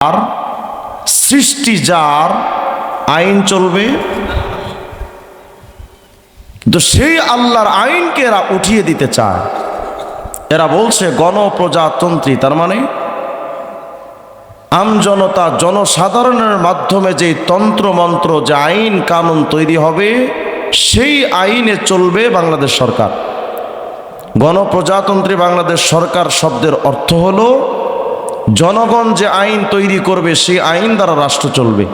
আর সৃষ্টি যার আইন চলবে, তো সেই আল্লাহর আইনকে এরা উঠিয়ে দিতে চায়। এরা বলছে গণপ্রজাতন্ত্রী, তার মানে আমজনতা জনসাধারণের মাধ্যমে যে তন্ত্রমন্ত্র, যে আইন কানুন তৈরি হবে, সেই আইনে চলবে বাংলাদেশ সরকার। গণপ্রজাতন্ত্রী বাংলাদেশ সরকার শব্দের অর্থ হলো জনগণ যে আইন তৈরি করবে সেই আইন দ্বারা রাষ্ট্র চলবে।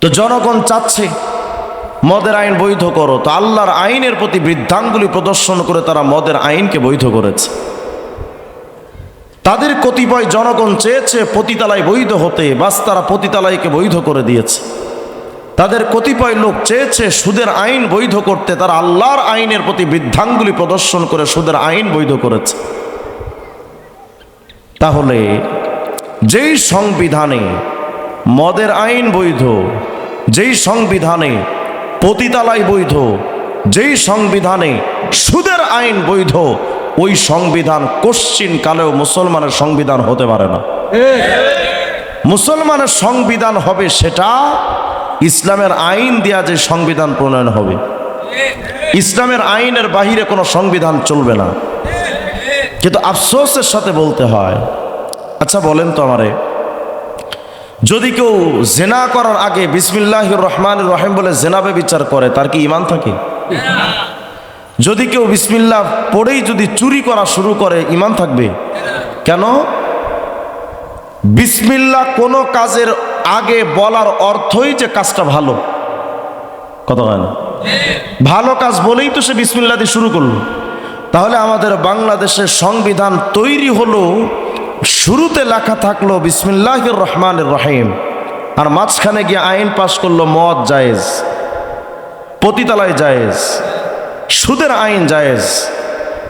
তো জনগণ চাচ্ছে মদের আইন বৈধ করো, তো আল্লাহর আইনের প্রতি বৃদ্ধাঙ্গুলি প্রদর্শন করে তারা মদের আইনকে বৈধ করেছে। তাদের কতিপয় জনগণ চেয়েছে পতিতালয় বৈধ হতে, বাস তারা পতিতালয়কে বৈধ করে দিয়েছে। তাদের কতিপয় লোক চেয়েছে সুদের আইন বৈধ করতে, তারা আল্লাহর আইনের প্রতি বৃদ্ধাঙ্গুলি প্রদর্শন করে সুদের আইন বৈধ করেছে। তাহলে যেই সংবিধানে মদের আইন বৈধ, যেই সংবিধানে পতিতালয় বৈধ, যেই সংবিধানে সুদের আইন বৈধ, ওই সংবিধান কোশ্চিন কালেও মুসলমানের সংবিধান হতে পারে না। মুসলমানের সংবিধান হবে সেটা ইসলামের আইন দেয়া যে সংবিধান প্রণয়ন হবে। ইসলামের আইনের বাহিরে কোনো সংবিধান চলবে না। কিন্তু আফসোসের সাথে বলতে হয়, আচ্ছা বলেন তো আমারে, যদি কেউ জেনা করার আগে বিসমিল্লাহির রহমানির রহিম বলে জেনাবে বিচার করে, তার কি ঈমান থাকে? যদি কেউ বিসমিল্লাহ পড়েই যদি চুরি করা শুরু করে, ঈমান থাকবে? কেন? বিসমিল্লাহ কোনো কাজের আগে বলার অর্থই যে কাজটা ভালো, কথা হয় না? ভালো কাজ বলেই তো সে বিসমিল্লাহ দিয়ে শুরু করলো। তাহলে আমাদের বাংলাদেশের সংবিধান তৈরি হলো, শুরুতে লেখা থাকলো বিসমিল্লাহির রহমানির রহিম, আর মাঝখানে গিয়ে আইন পাশ করলো মদ জায়েজ, পতিতালয় জায়েজ, সুদের আইন জায়েজ।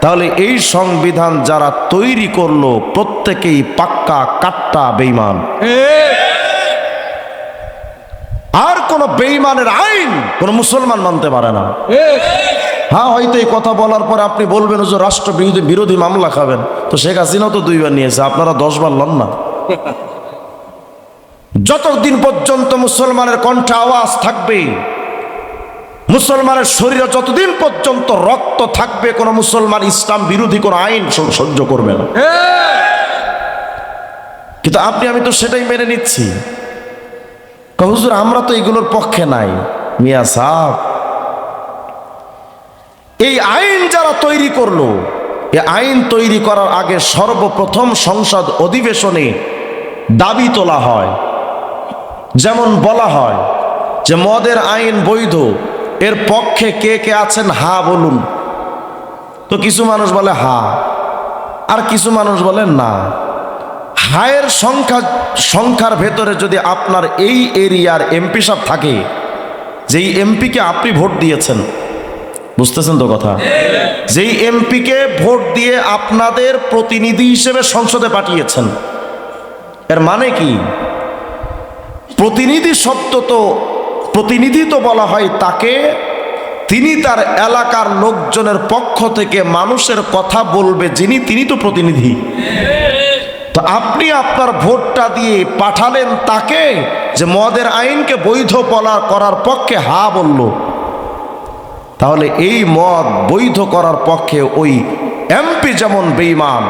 তাহলে এই সংবিধান যারা তৈরি করলো প্রত্যেকেই পাক্কা কাট্টা বেঈমান। আর কোন বেঈমানের আইন কোন মুসলমান মানতে পারে না। হ্যাঁ, হয়তো এই কথা বলার পর আপনি বলবেন যে রাষ্ট্র বিরোধী মামলা খাবেন, তো শেখ হাসিনাও তো 2 বার নিয়েছে, আপনারা 10 বার লন না। যতদিন পর্যন্ত মুসলমানের কণ্ঠে আওয়াজ থাকবে, মুসলমানের শরীরে যতদিন পর্যন্ত রক্ত থাকবে, কোন মুসলমান ইসলাম বিরোধী কোন আইন সহ্য করবে না। কিন্তু আপনি আমি তো সেটাই মেনে নিচ্ছি। হুজুর আমরা তো এগুলোর পক্ষে নাই। মিয়া সাহেব, এই আইন যারা তৈরি করলো, এই আইন তৈরি করার আগে সর্বপ্রথম সংসদ অধিবেশনে দাবি তোলা হয়, যেমন বলা হয় যে মদের আইন বৈধ, এর পক্ষে কে কে আছেন হা বলুন। তো কিছু মানুষ বলে হা, আর কিছু মানুষ বলে না। হায়ের সংখ্যার ভেতরে যদি আপনার এই এরিয়ার এমপি সাহেব থাকে, যেই এমপিকে আপনি ভোট দিয়েছেন, বুঝতেছেন তো কথা, যেই এমপিকে ভোট দিয়ে আপনাদের প্রতিনিধি হিসেবে সংসদে পাঠিয়েছেন, এর মানে কি? প্রতিনিধি শব্দ তো, প্রতিনিধি তো বলা হয় তাকে, তিনি তার এলাকার লোকজনের পক্ষ থেকে মানুষের কথা বলবে যিনি, তিনি তো প্রতিনিধি। তো আপনি আপনার ভোটটা দিয়ে পাঠালেন তাকে যে মদের আইনকে বৈধ করার পক্ষে হা বলল। তাহলে এই মদ বৈধ করার পক্ষে ওই এমপি যেমন বেঈমান,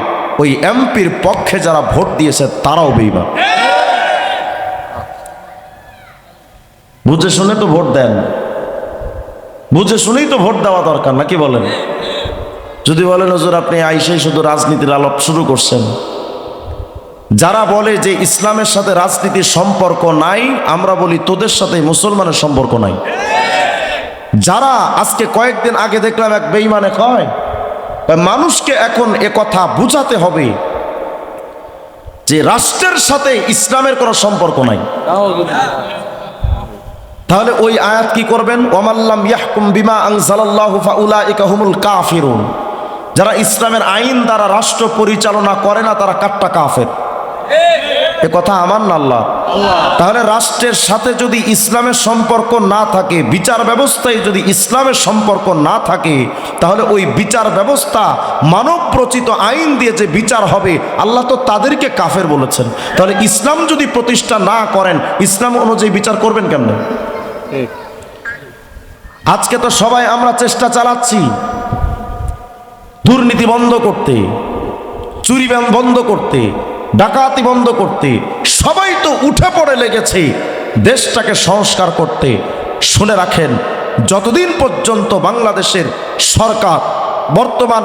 ওই এমপির পক্ষে যারা ভোট দিয়েছে তারাও বেঈমান। বুঝে শুনে তো ভোট দেন, বুঝে শুনেই তো ভোট দেওয়া দরকার, নাকি বলেন? যদি বলেন হুজুর আপনি আইসেই শুধু রাজনীতির আলাপ শুরু করছেন, যারা বলে যে ইসলামের সাথে রাজনীতির সম্পর্ক নাই, আমরা বলি তোদের সাথে মুসলমানের সম্পর্ক নাই। যারা আজকে কয়েকদিন আগে দেখলাম এক বেঈমানে কয়, মানুষকে এখন এ কথা বুঝাতে হবে যে রাষ্ট্রের সাথে ইসলামের কোনো সম্পর্ক নাই। তাহলে ওই আয়াত কি করবেন? ওয়ামাল্লাম ইয়াহকুম বিমা আনজালাল্লাহু ফাউলাইকা হুমুল কাফিরুন। যারা ইসলামের আইন দ্বারা রাষ্ট্র পরিচালনা করে না, তারা কাট্টা কাফের। এ কথা আমার না আল্লাহ। তাহলে রাষ্ট্রের সাথে যদি ইসলামের সম্পর্ক না থাকে, বিচার ব্যবস্থায় যদি ইসলামের সম্পর্ক না থাকে, তাহলে ওই বিচার ব্যবস্থা মানব রচিত আইন দিয়ে যে বিচার হবে, আল্লাহ তো তাদেরকে কাফের বলেছেন। তাহলে ইসলাম যদি প্রতিষ্ঠা না করেন, ইসলাম অনুযায়ী বিচার করবেন কেমন? আজকে তো সবাই আমরা চেষ্টা চালাচ্ছি দুর্নীতি বন্ধ করতে, চুরি বন্ধ করতে, ডাকাতি বন্ধ করতে। সবাই তো উঠে পড়ে লেগেছে দেশটাকে সংস্কার করতে। শুনে রাখেন, যতদিন পর্যন্ত বাংলাদেশের সরকার, বর্তমান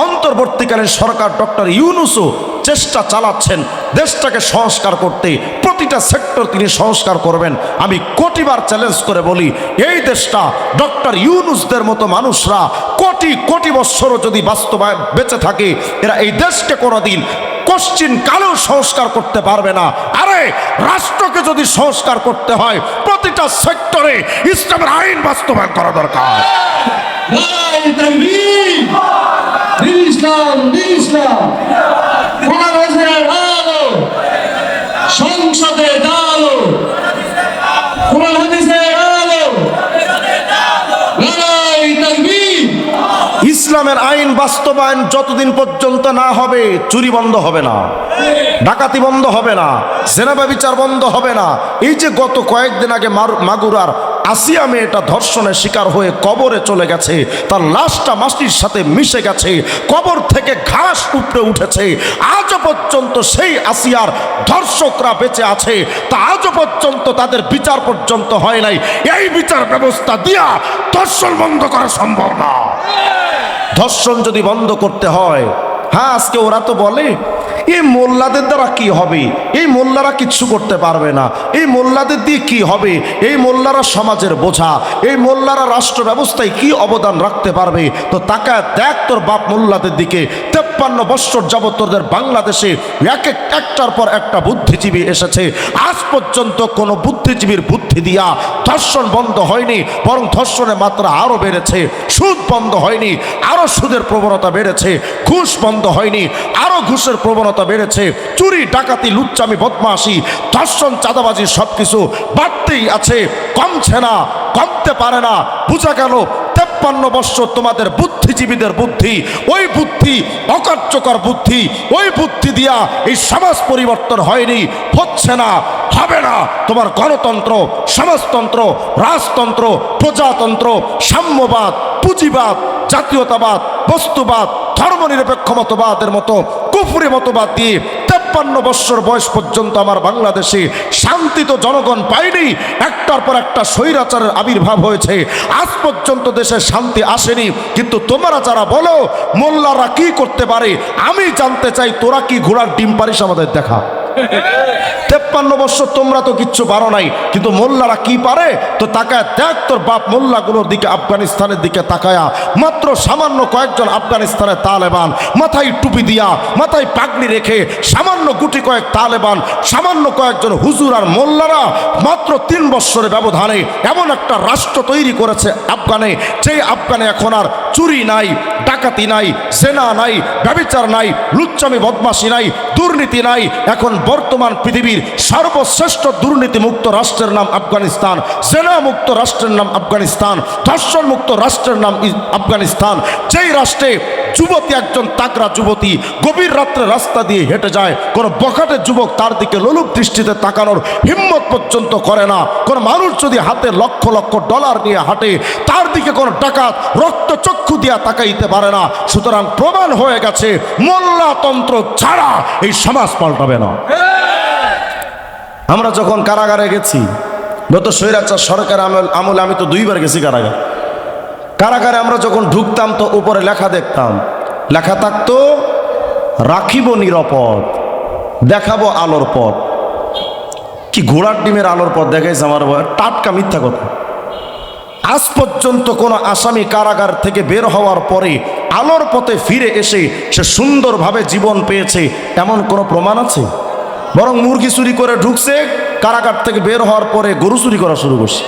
অন্তর্বর্তীকালীন সরকার ডক্টর ইউনূসও চেষ্টা চালাচ্ছেন দেশটাকে সংস্কার করতে, প্রতিটা সেক্টর তিনি সংস্কার করবেন, আমি কোটিবার চ্যালেঞ্জ করে বলি, এই দেশটা ডক্টর ইউনূসদের মতো মানুষরা কোটি কোটি বৎসরও যদি বাস্তবায়ন বেঁচে থাকে, এরা এই দেশকে কোনোদিন কোশ্চিন কালেও সংস্কার করতে পারবে না। আরে রাষ্ট্রকে যদি সংস্কার করতে হয়, প্রতিটা সেক্টরে ইসলামের আইন বাস্তবায়ন করা দরকার। সংসদে আলো, ইসলামের আইন বাস্তবায়ন যতদিন পর্যন্ত না হবে, চুরি বন্ধ হবে না, ডাকাতি বন্ধ হবে না, জেনা ব্যভিচার বন্ধ হবে না। এই যে গত কয়েকদিন আগে মাগুরার আসিয়া মেয়েটা ধর্ষণের শিকার হয়ে কবরে চলে গেছে, তার লাশটা মাটির সাথে মিশে গেছে, কবর থেকে ঘাস উপড়ে উঠেছে, আজও পর্যন্ত সেই আসিয়ার ধর্ষকরা বেঁচে আছে, তা আজও পর্যন্ত তাদের বিচার পর্যন্ত হয় নাই। এই বিচার ব্যবস্থা দিয়া ধর্ষণ বন্ধ করা সম্ভব না। ধর্ষণ যদি বন্ধ করতে হয়, হ্যাঁ, আজকে ওরা তো বলে এই মোল্লাদের দ্বারা কি হবে, এই মোল্লারা কিচ্ছু করতে পারবে না, এই মোল্লাদের দিয়ে কি হবে, এই মোল্লারা সমাজের বোঝা, এই মোল্লারা রাষ্ট্র ব্যবস্থায় কি অবদান রাখতে পারবে। তো তাকায় দেখ তোর বাপ মোল্লাদের দিকে, 53 বৎসর যাবত তোদের বাংলাদেশে একটার পর একটা বুদ্ধিজীবী এসেছে, আজ পর্যন্ত কোনো বুদ্ধিজীবীর বুদ্ধি দিয়া ধর্ষণ বন্ধ হয়নি, বরং ধর্ষণের মাত্রা আরো বেড়েছে। সুদ বন্ধ হয়নি, আরো সুদের প্রবণতা বেড়েছে। ঘুষ বন্ধ হয়নি, আরো ঘুষের প্রবণতা বেড়েছে। চুরি, ডাকাতি, লুচ্চামি, বদমাশি, ধর্ষণ, চাঁদাবাজি সবকিছু বাড়তেই আছে, কমছে না, কমতে পারে না। বোঝা গেল 53 বৎসর তোমাদের বুদ্ধিজীবীদের বুদ্ধি, ওই বুদ্ধি অকার্যকর বুদ্ধি, ওই বুদ্ধি দিয়া এই সমাজ পরিবর্তন হয়নি, হচ্ছে না, হবে না। তোমার গণতন্ত্র, সমাজতন্ত্র, রাজতন্ত্র, প্রজাতন্ত্র, সাম্যবাদ, পুঁজিবাদ, জাতীয়তাবাদ, বস্তুবাদ, ধর্মনিরপেক্ষ মতবাদের মতো কুফরি মতবাদ দিয়ে 53 বৎসর বয়স পর্যন্ত আমার বাংলাদেশে শান্তি তো জনগণ পায়নি, একটার পর একটা স্বৈরাচারের আবির্ভাব হয়েছে, আজ পর্যন্ত দেশে শান্তি আসেনি। কিন্তু তোমরা যারা বলো মোল্লারা কি করতে পারে, আমি জানতে চাই তোরা কি ঘোড়ার ডিম পারিস আমাদের দেখা। 53 বৎসর তোমরা তো কিচ্ছু পারো নাই, কিন্তু মোল্লারা কি পারে? তো তাকায় দেখ তোর বাপ মোল্লাগুলোর দিকে, আফগানিস্তানের দিকে তাকায়া, মাত্র সামান্য কয়েকজন আফগানিস্তানের তালেবান, মাথায় টুপি দিয়া, মাথায় পাগড়ি রেখে, সামান্য গুটি কয়েক তালেবান, সামান্য কয়েকজন হুজুর আর মোল্লারা মাত্র 3 বৎসরের ব্যবধানে এমন একটা রাষ্ট্র তৈরি করেছে আফগানে, যেই আফগানে এখন আর চুরি নাই, ডাকাতি নাই, জেনা নাই, ব্যভিচার নাই, লুচ্চামি বদমাশি নাই, দুর্নীতি নাই। এখন বর্তমান পৃথিবীর সর্বশ্রেষ্ঠ দুর্নীতি মুক্ত রাষ্ট্রের নাম আফগানিস্তান, জেনা মুক্ত রাষ্ট্রের নাম আফগানিস্তান, ধর্ষণ মুক্ত রাষ্ট্রের নাম আফগানিস্তান। যেই রাষ্ট্রে যুবতী, একজন তাকরা যুবতী গভীর রাত্রে রাস্তা দিয়ে হেঁটে যায়, কোনো বখাটে যুবক তার দিকে লোলুপ দৃষ্টিতে তাকানোর হিম্মত পর্যন্ত করে না। কোনো মানুষ যদি হাতে লক্ষ লক্ষ ডলার নিয়ে হাঁটে, তার দিকে কোনো ডাকাত রক্ত চক্ষু দিয়া তাকাইতে পারে না। সুতরাং প্রমাণ হয়ে গেছে, মোল্লাতন্ত্র ছাড়া এই সমাজ পাল্টাবে না। আমরা যখন কারাগারে গেছি, গত স্বৈরাচার সরকার আমলে আমি তো 2বার গেছি কারাগারে আমরা যখন ঢুকতাম তো উপরে লেখা দেখতাম, লেখা থাকতো রাখিব নিরাপদ, দেখাবো আলোর পথ। কি ঘোড়ার ডিমের আলোর পথ দেখাইছে আমার, টাটকা মিথ্যা কথা। আজ পর্যন্ত কোনো আসামি কারাগার থেকে বের হওয়ার পরে আলোর পথে ফিরে এসে সে সুন্দরভাবে জীবন পেয়েছে এমন কোনো প্রমাণ আছে? বরং মুরগি চুরি করে ঢুকছে, কারাগার থেকে বের হওয়ার পরে গরু চুরি করা শুরু করছে,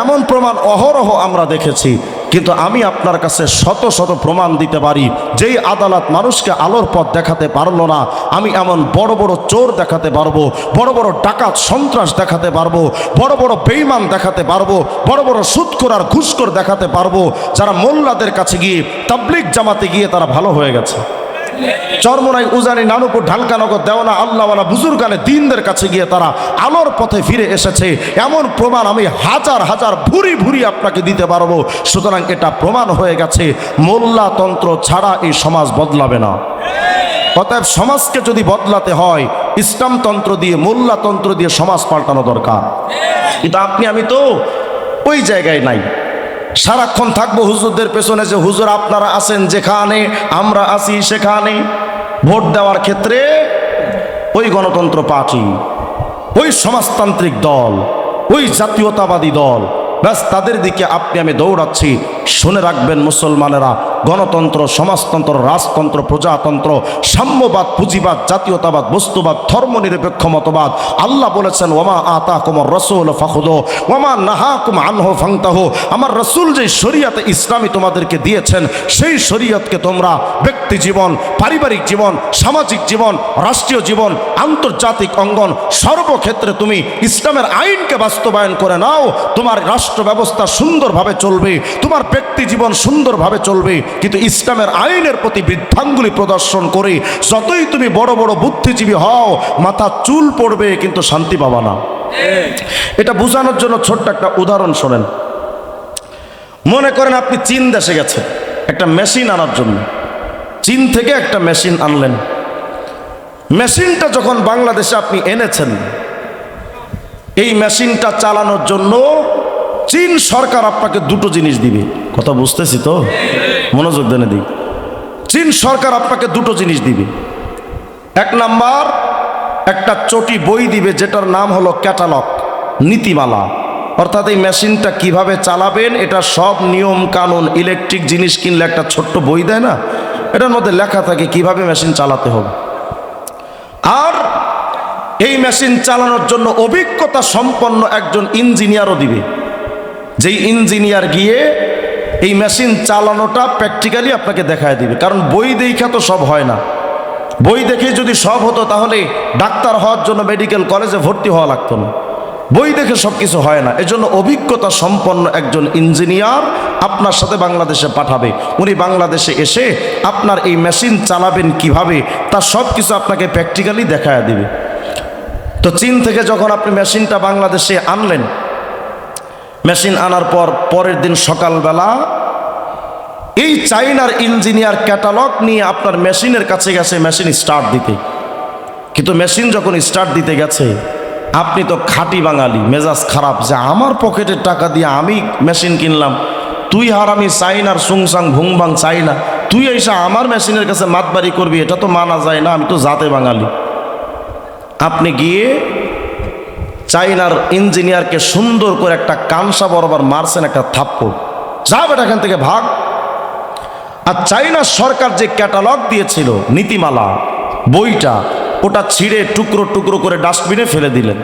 এমন প্রমাণ অহরহ আমরা দেখেছি। কিন্তু আমি আপনার কাছে শত শত প্রমাণ দিতে পারি, যেই আদালত মানুষকে আলোর পথ দেখাতে পারলো না, আমি এমন বড় বড় চোর দেখাতে পারবো, বড় বড় ডাকাত সন্ত্রাস দেখাতে পারবো, বড় বড় বেঈমান দেখাতে পারবো, বড় বড় সুদখোর আর ঘুষখোর দেখাতে পারবো, যারা মোল্লাদের কাছে গিয়ে তাবলীগ জামাতে গিয়ে তারা ভালো হয়ে গেছে। চরমোনাই, উজানি, নানুপুর, ঢালকানগর, দেওয়ানা, আল্লাহওয়ালা বুজুর্গানে দিনদের কাছে গিয়ে তারা আলোর পথে ফিরে এসেছে। এমন প্রমাণ আমি হাজার হাজার ভুরি ভুরি আপনাকে দিতে পারবো। সুতরাং এটা প্রমাণ হয়ে গেছে, মোল্লাতন্ত্র ছাড়া এই সমাজ বদলাবে না। অতএব সমাজকে যদি বদলাতে হয়, ইসলামতন্ত্র দিয়ে, মোল্লাতন্ত্র দিয়ে সমাজ পাল্টানো দরকার। কিন্তু আপনি আমি তো ওই জায়গায় নাই। সারাক্ষণ থাকবো হুজুরদের পেছনে, যে হুজুর আপনারা আছেন যেখানে, আমরা আছি সেখানে। ভোট দেওয়ার ক্ষেত্রে ওই গণতন্ত্র পার্টি, ওই সমাজতান্ত্রিক দল, ওই জাতীয়তাবাদী দল, ব্যাস তাদের দিকে আপনি আমি দৌড়াচ্ছি। শুনে রাখবেন মুসলমানেরা, গণতন্ত্র, সমাজতন্ত্র, রাজতন্ত্র, প্রজাতন্ত্র, সাম্যবাদ, পুঁজিবাদ, জাতীয়তাবাদ, বস্তুবাদ, ধর্মনিরপেক্ষ মতবাদ, আল্লাহ বলেছেন ওয়ামা আতাকুমুর রাসূল ফাখুযু ওয়ামা নাহাকুম আনহু ফান্তাহু। আমার রাসূল যে শরীয়তে ইসলামী তোমাদেরকে দিয়েছেন, সেই শরীয়তকে তোমরা ব্যক্তি জীবন, পারিবারিক জীবন, সামাজিক জীবন, রাষ্ট্রীয় জীবন, আন্তর্জাতিক অঙ্গন, সর্বক্ষেত্রে তুমি ইসলামের আইনকে বাস্তবায়ন করে নাও। তোমার রাষ্ট্র ব্যবস্থা সুন্দরভাবে চলবে, তোমার ব্যক্তি জীবন সুন্দরভাবে চলবে। কিন্তু ইসলামের আইনের প্রতি বৃদ্ধাঙ্গুলি প্রদর্শন করে যতই তুমি বড় বড় বুদ্ধিজীবী হও, মাথা চুল পড়বে, কিন্তু শান্তি পাবা না। এটা বোঝানোর জন্য ছোট্ট একটা উদাহরণ শোনেন। মনে করেন আপনি চীন দেশে গেছেন একটা মেশিন আনার জন্য। চীন থেকে একটা মেশিন আনলেন। মেশিনটা যখন বাংলাদেশে আপনি এনেছেন, এই মেশিনটা চালানোর জন্য চীন সরকার আপনাকে দুটো জিনিস দিবে। কথা বুঝতেছি তো? মনোযোগ দেন দিই। চীন সরকার আপনাকে দুটো জিনিস দিবে। এক নাম্বার, একটা চটি বই দিবে, যেটার নাম হলো ক্যাটালগ, নীতিমালা। অর্থাৎ এই মেশিনটা কিভাবে চালাবেন, এটা সব নিয়ম কানুন। ইলেকট্রিক জিনিস কিনলে একটা ছোট্ট বই দেয় না, এটার মধ্যে লেখা থাকে কিভাবে মেশিন চালাতে হবে। আর এই মেশিন চালানোর জন্য অভিজ্ঞতা সম্পন্ন একজন ইঞ্জিনিয়ারও দিবে, যেই ইঞ্জিনিয়ার গিয়ে এই মেশিন চালানোটা প্র্যাকটিক্যালি আপনাকে দেখায় দিবে। কারণ বই দেখা তো সব হয় না। বই দেখে যদি সব হতো তাহলে ডাক্তার হওয়ার জন্য মেডিকেল কলেজে ভর্তি হওয়া লাগতো না। বই দেখে সব কিছু হয় না। এজন্য অভিজ্ঞতা সম্পন্ন একজন ইঞ্জিনিয়ার আপনার সাথে বাংলাদেশে পাঠাবে। উনি বাংলাদেশে এসে আপনার এই মেশিন চালাবেন কিভাবে, তার সব কিছু আপনাকে প্র্যাকটিক্যালি দেখায় দিবে। তো চীন থেকে যখন আপনি মেশিনটা বাংলাদেশে আনলেন, মেশিন আনার পর পরের দিন সকালবেলা এই চাইনার ইঞ্জিনিয়ার ক্যাটালগ নিয়ে আপনার মেশিনের কাছে গেছে মেশিন স্টার্ট দিতে। কিন্তু মেশিন যখন স্টার্ট দিতে গেছে, আপনি তো খাঁটি বাঙালি, মেজাজ খারাপ, যে আমার পকেটের টাকা দিয়ে আমি মেশিন কিনলাম, তুই হারামি চাইনার সুংসাং ভুংবাং চাইনা, তুই এসে আমার মেশিনের কাছে মাতবাড়ি করবি, এটা তো মানা যায় না, আমি তো জাতে বাঙালি। আপনি গিয়ে চাইনার ইঞ্জিনিয়ারকে সুন্দর করে একটা কানসা বরাবর মারছেন, একটা থাপ্পড়, যা বেটা এখান থেকে ভাগ। আর চাইনা সরকার যে ক্যাটালগ দিয়েছিল, নীতিমালা, বইটা, ওটা ছিঁড়ে টুকরো টুকরো করে ডাস্টবিনে ফেলে দিলেন।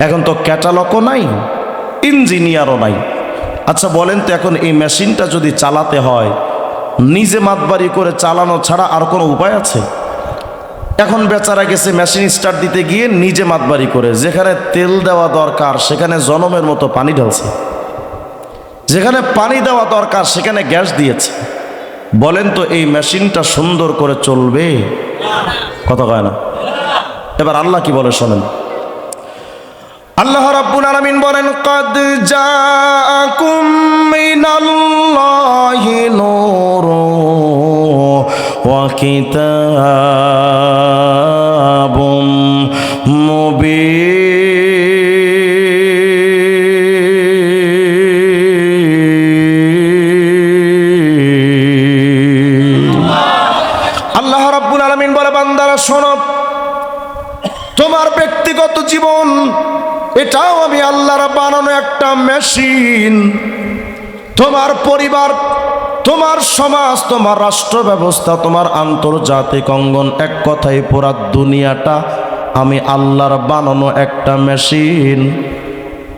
এখন তো ক্যাটালগও নাই, ইঞ্জিনিয়ারও নাই। আচ্ছা বলেন তো, এখন এই মেশিনটা যদি চালাতে হয়, নিজে মাতবাড়ি করে চালানো ছাড়া আর কোনো উপায় আছে? এখন বেচারা গেছে মেশিন স্টার্ট দিতে গিয়ে নিজে মাতবাড়ি করে, যেখানে তেল দেওয়া দরকার সেখানে জনমের মতো পানি ঢালছে, যেখানে পানি দেওয়া দরকার সেখানে গ্যাস দিয়েছে। বলেন তো এই মেশিনটা সুন্দর করে চলবে? কথা কয় না। এবার আল্লাহ কি বলে শোনেন। আল্লাহ রাব্বুল আলামিন বলেন, ক্বাদ জাআকুম মিনাল্লাহি নূরুন ওয়া কিতাবুম মুবিন। আল্লাহ রাব্বুল আলামিন বলে, বান্দারা শোনো, তোমার ব্যক্তিগত জীবন এটাও আমি আল্লাহর বানানো একটা মেশিন। তোমার পরিবার, তোমার সমাজ, তোমার রাষ্ট্র ব্যবস্থা, তোমার আন্তর্জাতিক অঙ্গন, এক কথায় পুরা দুনিয়াটা আমি আল্লাহর বানানো একটা মেশিন।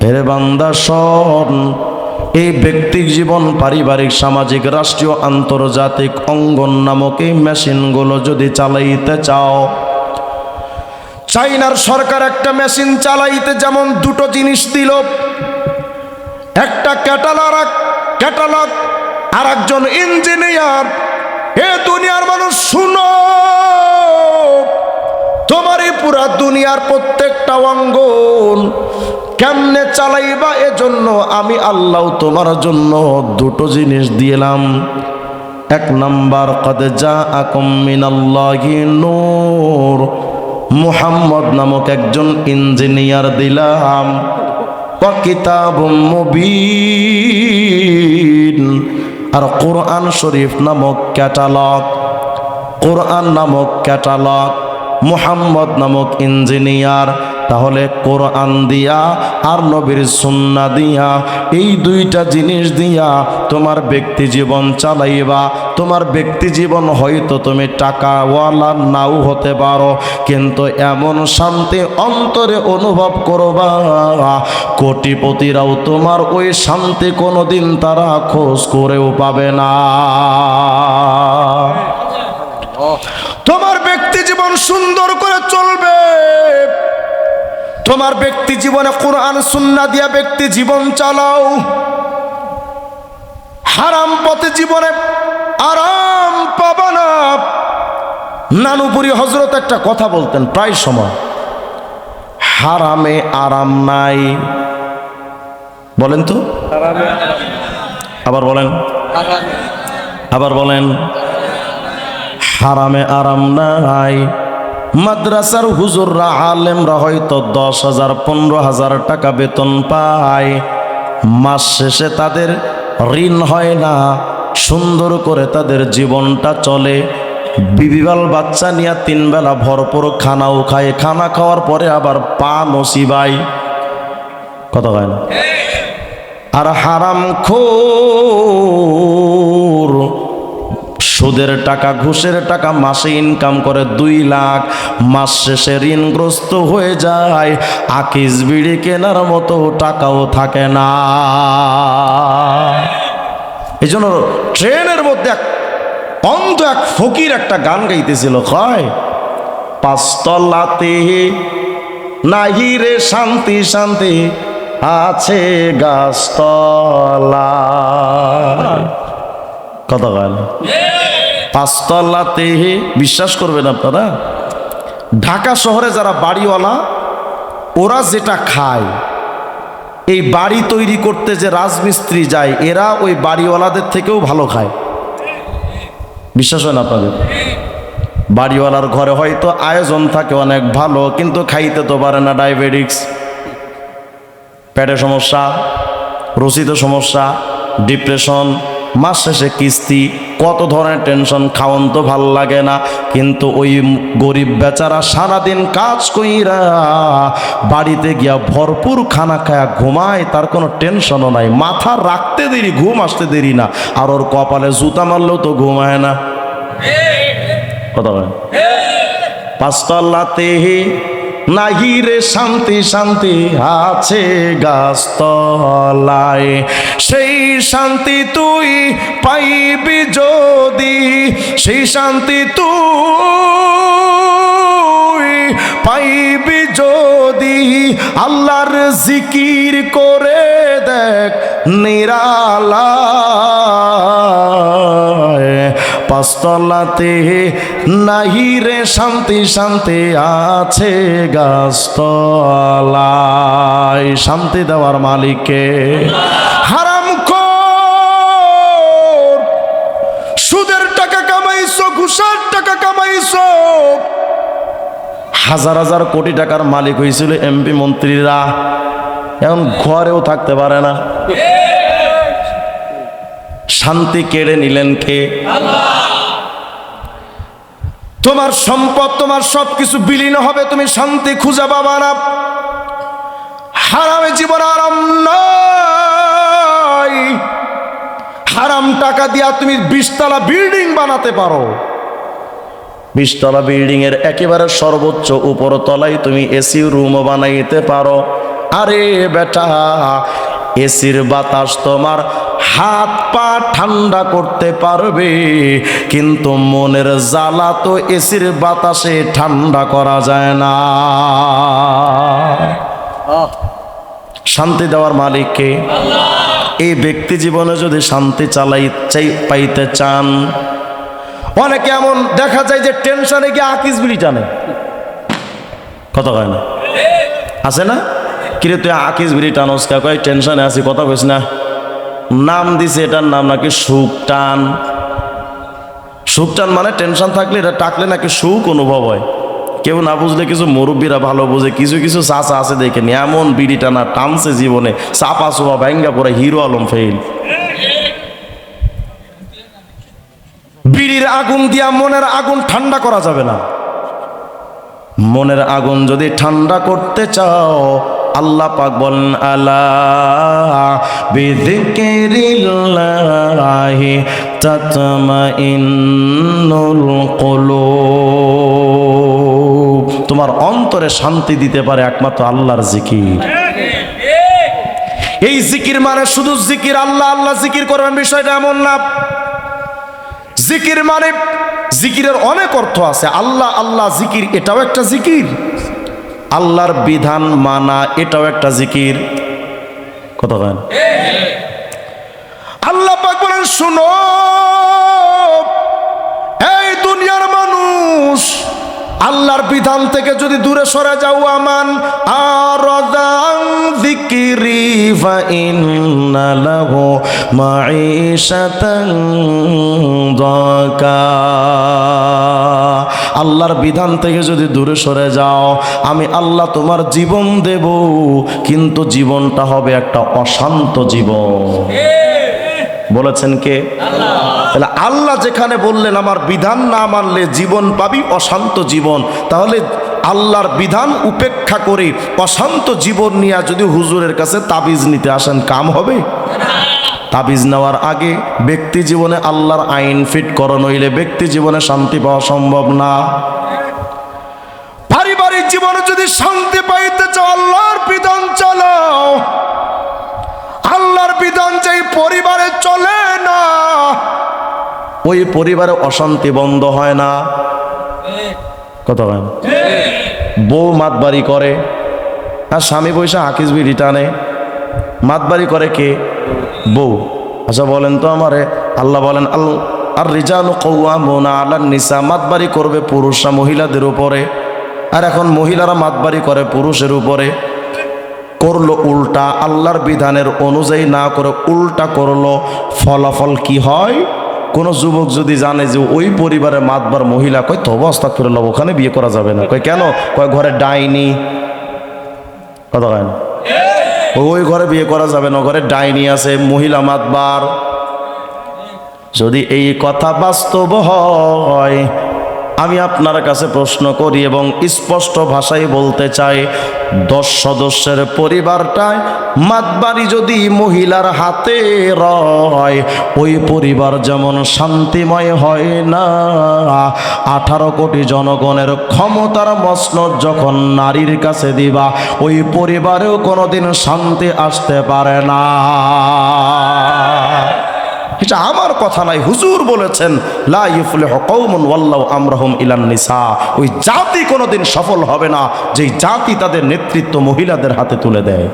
এর বান্দা শোন, এই ব্যক্তিক জীবন, পারিবারিক, সামাজিক, রাষ্ট্রীয়, আন্তর্জাতিক অঙ্গন নামক এই মেশিনগুলো যদি চালাইতে চাও, চাইনার সরকার একটা মেশিন চালাইতে যেমন দুটো জিনিস দিল, একটা ক্যাটালগ আর একজন ইঞ্জিনিয়ার। এ দুনিয়ার মানুষ শুনো, তোমার এই পুরা দুনিয়ার প্রত্যেকটা অঙ্গন কেমনে চালাইবা, এজন্য আমি আল্লাহ তোমার জন্য দুটো জিনিস দিলাম। এক নাম্বার, কদ জাআকুম মিনাল্লাহি নূর, মুহাম্মদ নামক একজন ইঞ্জিনিয়ার দিলাম। ওয়া কিতাবুম মুবিন, আর কোরআন শরীফ নামক ক্যাটালগ। কোরআন নামক ক্যাটালগ, মুহাম্মদ নামক ইঞ্জিনিয়ার। তাহলে কোরআন দিয়া আর নবীর সুন্নাহ দিয়া, এই দুইটা জিনিস দিয়া তোমার ব্যক্তি জীবন চালাইবা। তোমার ব্যক্তি জীবন হয়তো তুমি টাকাওয়ালা নাও হতে পারো, কিন্তু এমন শান্তি অন্তরে অনুভব করবা, কোটিপতিরাও তোমার ওই শান্তি কোনোদিন তারা খোঁজ করেও পাবে না। তোমার ব্যক্তি জীবন সুন্দর করে চলবে, তোমার ব্যক্তি জীবনে কোরআন সুন্নাহ দিয়া ব্যক্তি জীবন চালাও। হারাম পথে জীবনে আরাম পাবা না। নানুপুরি হযরত একটা কথা বলতেন প্রায় সময়, হারামে আরাম নাই। বলেন তো, আবার বলেন, আবার বলেন, হারামে আরাম নাই। মাদ্রাসার হুজুররা, আলেমরা হয়তো 10,000 15,000 টাকা বেতন পায়, মাস শেষে তাদের ঋণ হয় না, সুন্দর করে তাদের জীবনটা চলে। বিবিবাল বাচ্চা নিয়ে 3 বেলা ভরপুর খানাও খায়, খানা খাওয়ার পরে আবার পানও চিবায়, কথা হয় না। আর হারাম খোর, সুদের টাকা, ঘুষের টাকা মাসে ইনকাম করে 2 লাখ, মাস শেষে ঋণগ্রস্ত হয়ে যায়, আকিস বিড়ি কেনার মতো টাকাও থাকে না। এই জন্য ট্রেনের মধ্যে অন্ধ এক ফকির একটা গান গাইতেছিল, কয়, 5 তলাতে নাহি রে শান্তি, শান্তি আছে গাছতলা, কথা কয় না। 5 তলাতে, বিশ্বাস করবেন আপনারা, ঢাকা শহরে যারা বাড়িওয়ালা, ওরা যেটা খায়, এই বাড়ি তৈরি করতে যে রাজমিস্ত্রি যায়, এরা ওই বাড়িওয়ালাদের থেকেও ভালো খায়। বিশ্বাস হয় না আপনাদের? বাড়িওয়ালার ঘরে হয়তো আয়োজন থাকে অনেক ভালো, কিন্তু খাইতে তো পারে না, ডায়াবেটিক্স, পেটে সমস্যা, রুচিতে সমস্যা, ডিপ্রেশন, মাস শেষে কিস্তি, কত ধরনের টেনশন, খাওয়ান তো ভাল লাগে না। কিন্তু ওই গরিব বেচারা সারাদিন কাজ কইরা বাড়িতে গিয়া ভরপুর খানা খায়া ঘুমায়, তার কোনো টেনশনও নাই, মাথা রাখতে দেরি, ঘুম আসতে দেরি না, আর ওর কপালে জুতা মারলেও তো ঘুমায় না, কথা বলেন। 5 তলাতে নাহি রে শান্তি, শান্তি আছে গাছতলায়, সেই শান্তি তুই পাইবি যদি, সেই শান্তি তুই পাইবি যদি, আল্লাহর জিকির করে দেখ নিরালায়। 5 তলাতে নাহি রে শান্তি, শান্তি আছে গাছতলায়। শান্তি দেওয়ার মালিককে। হারামখোর, সুদের টাকা কামাইছো, ঘুষের টাকা কামাইছো, হাজার হাজার কোটি টাকার মালিক হয়েছিল এমপি মন্ত্রীরা, এখন ঘরেও থাকতে পারে না। শান্তি কেড়ে নিলেন কে? তোমার সম্পদ, তোমার সবকিছু বিলীন হবে, তুমি শান্তি খুঁজে পাবা না। হারামে জীবন আরাম নাই। হারাম টাকা দিয়া তুমি 20 তলা বিল্ডিং বানাতে পারো, 20 তলা বিল্ডিং এর একেবারে সর্বোচ্চ উপর তলায় তুমি এসি রুমও বানাইতে পারো। আরে বেটা, এসির বাতাস তোমার হাত পা ঠান্ডা করতে পারবে, কিন্তু মনের জ্বালা তো এসির বাতাসে ঠান্ডা করা যায় না। শান্তি দেওয়ার মালিক কে? এই ব্যক্তি জীবনে যদি শান্তি পাইতে চান, অনেকে এমন দেখা যায় যে টেনশনে গিয়ে আকিস বিড়ি টানে, কথা কয় না, আছে না? কিরে তুই আকিস বিড়ি টানস কা? কয় টেনশনে আছি, কথা কইস না। নাম দিছে, এটার নাম নাকি সুখ টান। সুখ টান মানে টেনশন থাকলে এটা টাকলে নাকি সুখ অনুভব হয়। কেউ না বুঝলে কিছু মুরব্বীরা ভালো বুঝে, কিছু কিছু চাচা আছে দেখেন এমন বিড়ি টানা টানছে জীবনে, চাপা চোপা ভেঙ্গা পরে হিরো আলম ফেল। বিড়ির আগুন দিয়া মনের আগুন ঠান্ডা করা যাবে না। মনের আগুন যদি ঠান্ডা করতে চাও, আল্লাহ পাক বলেন আলা বিযিকিরিল্লাহি তাতমাইন্নুল কুলুব। তোমার অন্তরে শান্তি দিতে পারে একমাত্র আল্লাহর জিকির। এই জিকির মানে শুধু জিকির, আল্লাহ আল্লাহ জিকির করবেন বিষয়টা এমন না। জিকির মানে জিকিরের অনেক অর্থ আছে। আল্লাহ আল্লাহ জিকির, এটাও একটা জিকির। আল্লাহর বিধান মানা, এটাও একটা জিকির। কথা বলেন। আল্লাহ পাক বলেন শুনো এই দুনিয়ার মানুষ, আল্লাহর বিধান থেকে যদি দূরে সরে যাও, আমান আরাদান যিকরি ফা ইন্না লাহু মাঈশাতান দাকা। আল্লাহর বিধান থেকে যদি দূরে সরে যাও, আমি আল্লাহ তোমার জীবন দেব, কিন্তু জীবনটা হবে একটা অশান্ত জীবন। বলেছেন কে? তাহলে আল্লাহ যেখানে বললেন আমার বিধান না মানলে জীবন পাবি অশান্ত জীবন, তাহলে আল্লাহর বিধান উপেক্ষা করে অশান্ত জীবন নিয়ে যদি হুজুরের কাছে তাবিজ নিতে আসেন, কাম হবে? তাবিজ নেওয়ার আগে ব্যক্তি জীবনে আল্লাহর আইন ফিট করো, নইলে ব্যক্তি জীবনে শান্তি পাওয়া সম্ভব না। পারিবারিক জীবনে যদি শান্তি পাইতে চাও, আল্লাহর বিধান চালাও। আল্লাহর বিধান যেই পরিবারে চলে না, ওই পরিবারে অশান্তি বন্ধ হয় না। কথা বলেন। বউ মাতবাড়ি করে আর স্বামী পয়সা হাকিস বিড়ি টানে, মাতবাড়ি করে কে? বউ। আচ্ছা বলেন তো আমারে, আল্লাহ বলেন আর রিজালু কাওয়ামুনা আলান নিসা, মাতবাড়ি করবে পুরুষরা মহিলাদের উপরে, আর এখন মহিলারা মাতবাড়ি করে পুরুষের উপরে। করলো উল্টা, আল্লাহর বিধানের অনুযায়ী না করে উল্টা করলো, ফলাফল কি হয়? কোনো যুবক যদি জানে যে ওই পরিবারে মাতবার মহিলা, কয় তওবা আস্তাগফিরুল্লাহ, ওখানে বিয়ে করা যাবে না। কয় কেন? কয় ঘরে ডাইনি। কথা কয় না, ওই ঘরে বিয়ে করা যাবে না, ঘরে ডাইনি আছে, মহিলা মাতবার। যদি এই কথা বাস্তব হয়, আমি আপনার কাছে প্রশ্ন করি এবং স্পষ্ট ভাষায় বলতে চাই, 10 সদস্যের পরিবারটায় মাতবাড়ি যদি মহিলার হাতে রয়, ওই পরিবার যেমন শান্তিময় হয় না, 18 কোটি জনগণের ক্ষমতার মসনদ যখন নারীর কাছে দিবা, ওই পরিবারেও কোনোদিন শান্তি আসতে পারে না। এটা আমার কথা নাই, হুজুর বলেছেন লা ইফলিহু কওমুন ওয়াল্লাহু আমরাহুম ইলান নিসা। ওই জাতি কোনোদিন সফল হবে না যেই জাতি তাদের নেতৃত্ব মহিলাদের হাতে তুলে দেয়।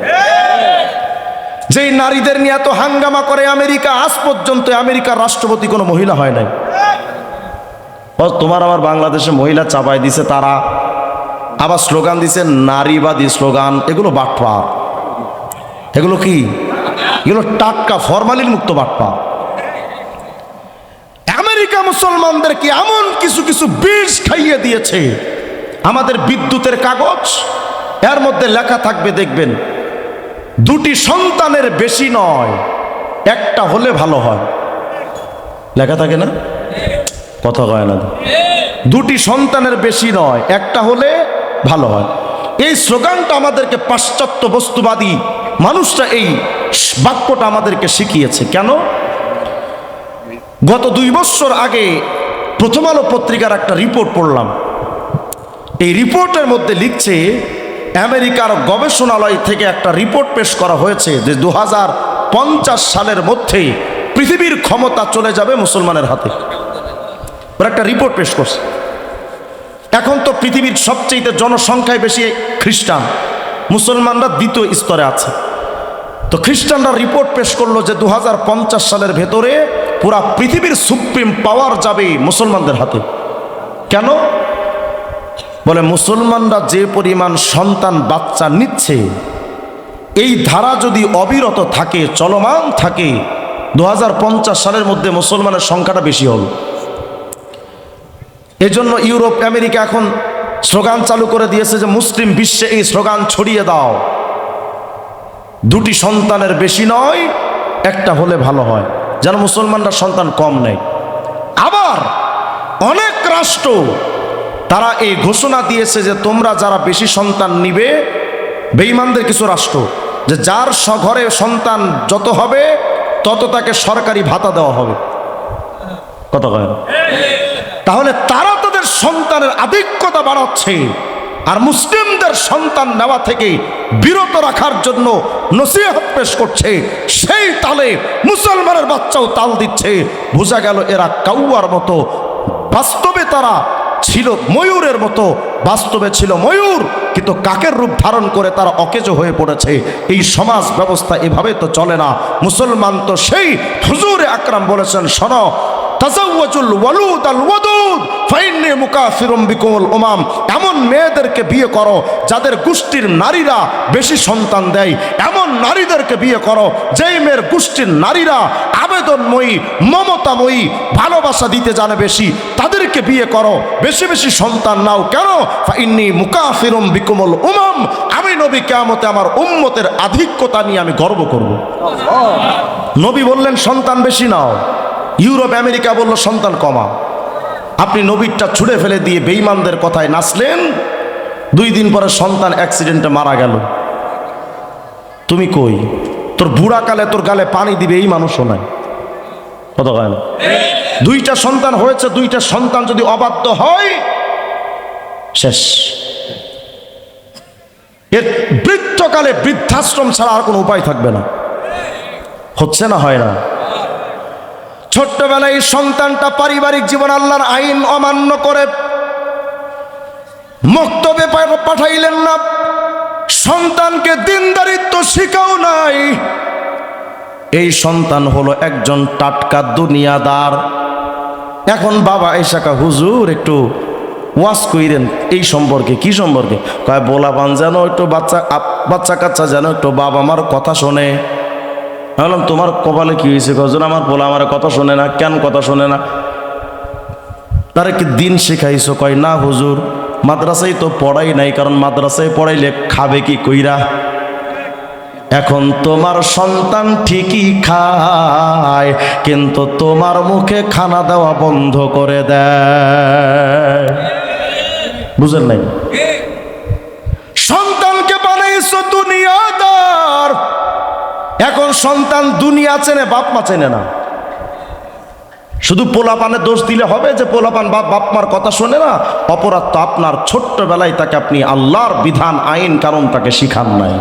যেই নারীদের নিয়ে এত হাঙ্গামা করে আমেরিকা, আজ পর্যন্ত আমেরিকার রাষ্ট্রপতি কোনো মহিলা হয় নাই। তোমার আমার বাংলাদেশে মহিলা চাপাই দিছে তারা, আবার স্লোগান দিছে নারীবাদী স্লোগান। এগুলো বাটপার, এগুলো কি? এগুলো টাটকা ফরমালিন মুক্ত বাটপার। আমেরিকা মুসলমানদেরকে এমন কিছু কিছু বিষ খাইয়ে দিয়েছে, আমাদের বিদ্যুতের কাগজ, এর মধ্যে লেখা থাকবে দেখবেন 2টি সন্তানের বেশি নয়, একটা হলে ভালো হয়। লেখা থাকে না? কথা কয় না। 2টি সন্তানের বেশি নয়, একটা হলে ভালো হয়। এই স্লোগানটা আমাদেরকে পাশ্চাত্য বস্তুবাদী মানুষরা এই বাক্যটা আমাদেরকে শিখিয়েছে। কেন? গত 2 বছর আগে প্রথম আলো পত্রিকার একটা রিপোর্ট পড়লাম। এই রিপোর্টের মধ্যে লিখছে আমেরিকার গবেষণালয় থেকে একটা রিপোর্ট পেশ করা হয়েছে যে 2050 সালের মধ্যে পৃথিবীর ক্ষমতা চলে যাবে মুসলমানের হাতে। ওরা একটা রিপোর্ট পেশ করছে। এখন তো পৃথিবীর সবচেয়ে জনসংখ্যায় বেশি খ্রিস্টান, মুসলমানরা দ্বিতীয় স্তরে আছে। তো খ্রিস্টানরা রিপোর্ট পেশ করলো যে 2050 সালের ভেতরে পুরা পৃথিবীর সুপ্রিম পাওয়ার যাবে মুসলমানদের হাতে। কেন? বলে মুসলমানরা যে পরিমাণ সন্তান বাচ্চা নিচ্ছে, এই ধারা যদি অবিরত থাকে, চলমান থাকে, 2050 সালের মধ্যে মুসলমানের সংখ্যাটা বেশি হবে। এজন্য ইউরোপ আমেরিকা এখন স্লোগান চালু করে দিয়েছে যে মুসলিম বিশ্বে এই স্লোগান ছড়িয়ে দাও, 2টি সন্তানের বেশি নয়, একটা হলে ভালো হয়, যেন মুসলমানরা সন্তান কম নেয়। আবার অনেক রাষ্ট্র তারা এই ঘোষণা দিয়েছে যে তোমরা যারা বেশি সন্তান নিবে, বেঈমানদের কিছু রাষ্ট্র, যে যার ঘরে সন্তান যত হবে তত তাকে সরকারি ভাতা দেওয়া হবে। কত কয়? তাহলে তারা তাদের সন্তানের আধিক্যতা বাড়াচ্ছে, আর মুসলিমদের সন্তান নেওয়া থেকে বিরত রাখার জন্য নসিহত পেশ করছে। সেই তালে মুসলমানের বাচ্চাও তাল দিচ্ছে। বোঝা গেল এরা কাউয়ার মতো, বাস্তবে তারা ছিল ময়ূরের মতো, বাস্তবে ছিল ময়ূর, কিন্তু কাকের রূপ ধারণ করে তারা অকেজো হয়ে পড়েছে। এই সমাজ ব্যবস্থা এভাবে তো চলে না। মুসলমান তো সেই হুজুরে আকরাম বলেছেন, শোনো, তাজাওয়াজুল ওয়ালুদ আল ওয়াদুদ ফাইন্নী মুকাফিরুম বিকুমুল উমাম, এমন মেয়েদেরকে বিয়ে করো যাদের গোষ্ঠীর নারীরা বেশি সন্তান দেয়, এমন নারীদেরকে বিয়ে করো যেই মেয়ের গোষ্ঠীর নারীরা আবেদনময়ী, মমতাময়ী, ভালোবাসা দিতে জানে বেশি, তাদেরকে বিয়ে করো, বেশি বেশি সন্তান নাও। কেন? ফাইন্নী মুকাফিরুম বিকুমুল উমাম, আমি নবী কিয়ামতে আমার উম্মতের আধিক্যতা নিয়ে আমি গর্ব করব। নবী বললেন সন্তান বেশি নাও, ইউরোপ আমেরিকা বলল সন্তান কমা। আপনি নবীরটা ছুঁড়ে ফেলে দিয়ে বেঈমানদের কথায় নাচলেন, 2 দিন পরে সন্তান অ্যাক্সিডেন্টে মারা গেল। তুমি কই? তোর বুড়াকালে তোর গালে পানি দিবে এই মানুষও নাই। কত গাল? 2টা সন্তান হয়েছে, 2টা সন্তান যদি অবাধ্য হয় শেষ। এর বৃদ্ধকালে বৃদ্ধাশ্রম ছাড়া আর কোনো উপায় থাকবে না। হচ্ছে না? হয় না? ছোট্টবেলায় সন্তানটা পারিবারিক জীবন আল্লাহর আইন অমান্য করে মক্তবে পাঠাইলেন না, সন্তানকে দিনদারিত্ব শিখাও নাই। এই সন্তান হলো একজন টাটকা দুনিয়াদার। এখন বাবা এসাকা, হুজুর একটু ওয়াজ কইরেন এই সম্পর্কে। কি সম্পর্কে? কয় বলাবান যেন একটু বাচ্চা কাচ্চা যেন একটু বাবা মার কথা শোনে। বললাম তোমার কপালে কি হয়েছে? কজন আমার বলা আমার কথা শোনে না। কেন কথা শোনে না? তারা কি দিন শেখাইছো? কয় না হুজুর, মাদ্রাসায় তো পড়াই নাই, কারণ মাদ্রাসায় পড়াইলে খাবে কি কইরা। এখন তোমার সন্তান ঠিকই খায়, কিন্তু তোমার মুখে খানা দেওয়া বন্ধ করে দেয়। বুঝেন নাই? সন্তানকে বানাইছো দুনিয়াদার। এখন সন্তান দুনিয়া চেনে, বাপ মা চেনে না। শুধু পোলাপানের দোষ দিলে হবে যে পোলাপান বাপ মার কথা শোনে না? অপরাধ তো আপনার। ছোট্টবেলায় তাকে আপনি আল্লাহর বিধান, আইন, কারণ তাকে শিখান নাই।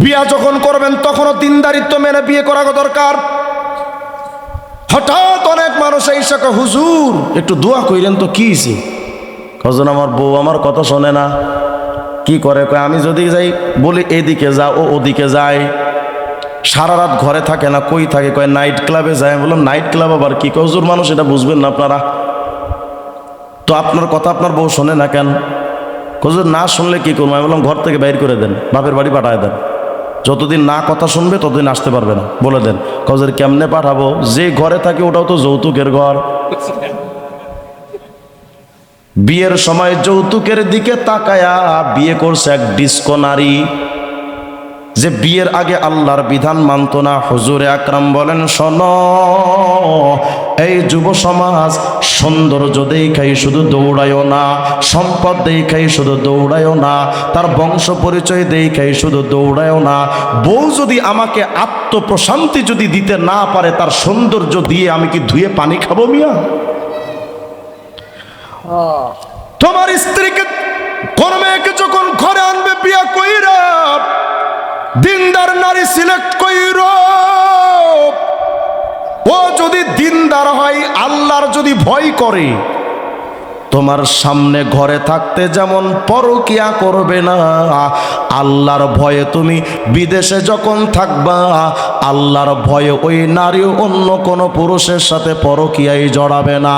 বিয়া যখন করবেন তখনও দিনদারিত্ব মেনে বিয়ে করা দরকার। হঠাৎ অনেক মানুষ এসে কয় হুজুর একটু দোয়া কইলেন তো। কি হয়েছে? কজন আমার বউ আমার কথা শোনে না। কি করে? কয় আমি যদি যাই বলি এদিকে যা, ও ওদিকে যায়, সারা রাত ঘরে থাকে না। কই থাকে? কয় নাইট ক্লাবে যায়। আমি বললাম নাইট ক্লাব আবার কি? হুজুর মানুষ এটা বুঝবেন না আপনারা। তো আপনার কথা আপনার বউ শোনে না কেন? হুজুর না শুনলে কি করবো? আমি বললাম ঘর থেকে বাইর করে দেন, বাপের বাড়ি পাঠায় দেন। যতদিন না কথা শুনবে ততদিন আসতে পারবে না, বলে দেন। হুজুর কেমনে পাঠাবো? যে ঘরে থাকে ওটাও তো যৌতুকের ঘর। বিয়ের সময় যৌতুকের দিকে তাকায়া বিয়ে করছে এক ডিস্কো নারী, যে বিয়ের আগে আল্লাহর বিধান মানত না। হুজুরে আকরাম বলেন, শোনো এই যুব সমাজ, সৌন্দর্য দেখাই শুধু দৌড়ায়ও না, সম্পদ দেখাই শুধু দৌড়ায়ও না, তার বংশ পরিচয় দেখাই শুধু দৌড়ায়ও না। বউ যদি আমাকে আত্মপ্রশান্তি যদি দিতে না পারে, তার সৌন্দর্য দিয়ে আমি কি ধুয়ে পানি খাবো মিয়া? তোমার স্ত্রীকে কোন মেয়ে দিনদার নারী সিলেক্ট কইর। ও যদি দিনদার হয়, আল্লাহর যদি ভয় করে, তোমার সামনে ঘরে থাকতে যেমন পরকিয়া করবে না, আল্লাহর ভয়ে তুমি বিদেশে যখন থাকবা, আল্লাহর ভয়ে ওই নারী অন্য কোনো পুরুষের সাথে পরকিয়ায় জড়াবে না।